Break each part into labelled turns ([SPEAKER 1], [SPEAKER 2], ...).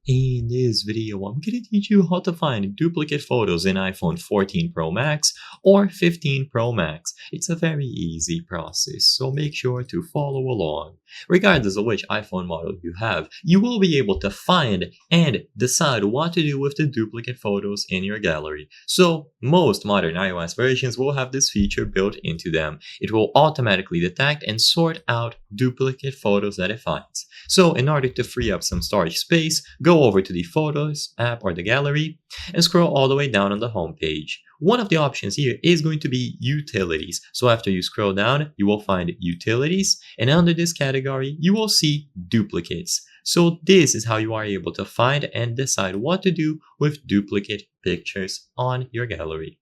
[SPEAKER 1] In this video, I'm going to teach you how to find duplicate photos in iPhone 14 Pro Max or 15 Pro Max. It's a very easy process, so make sure to follow along. Regardless of which iPhone model you have, you will be able to find and decide what to do with the duplicate photos in your gallery. So, most modern iOS versions will have this feature built into them. It will automatically detect and sort out duplicate photos that it finds. So in order to free up some storage space, go over to the Photos app or the gallery and scroll all the way down on the home page. One of the options here is going to be Utilities. So after you scroll down, you will find Utilities, and under this category, you will see Duplicates. So this is how you are able to find and decide what to do with duplicate pictures on your gallery.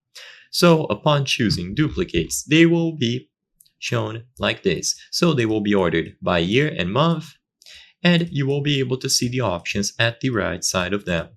[SPEAKER 1] So upon choosing duplicates, they will be shown like this. So they will be ordered by year and month, and you will be able to see the options at the right side of them.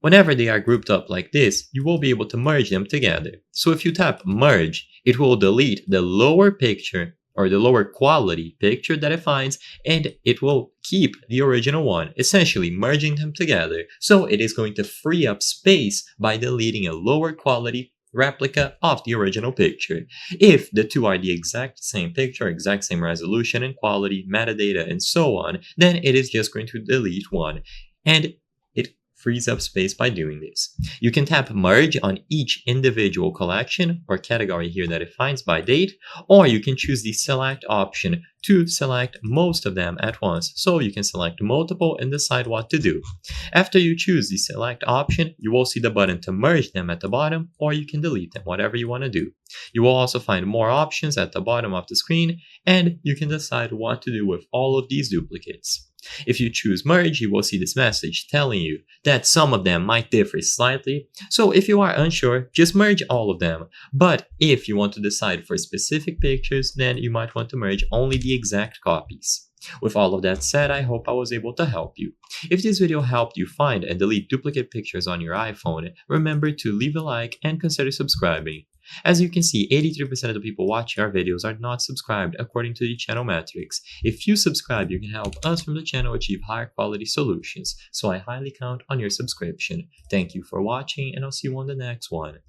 [SPEAKER 1] Whenever they are grouped up like this, you will be able to merge them together. So if you tap merge, it will delete the lower picture or the lower quality picture that it finds, and it will keep the original one, essentially merging them together. So it is going to free up space by deleting a lower quality replica of the original picture. If the two are the exact same picture, exact same resolution and quality, metadata, and so on, then it is just going to delete one. And it frees up space by doing this. You can tap merge on each individual collection or category here that it finds by date, or you can choose the select option to select most of them at once. So you can select multiple and decide what to do. After you choose the select option, you will see the button to merge them at the bottom, or you can delete them, whatever you want to do. You will also find more options at the bottom of the screen, and you can decide what to do with all of these duplicates. If you choose merge, you will see this message telling you that some of them might differ slightly. So if you are unsure, just merge all of them. But if you want to decide for specific pictures, then you might want to merge only the exact copies. With all of that said, I hope I was able to help you. If this video helped you find and delete duplicate pictures on your iPhone, remember to leave a like and consider subscribing. As you can see, 83% of the people watching our videos are not subscribed according to the channel metrics. If you subscribe, you can help us from the channel achieve higher quality solutions, so I highly count on your subscription. Thank you for watching, and I'll see you on the next one.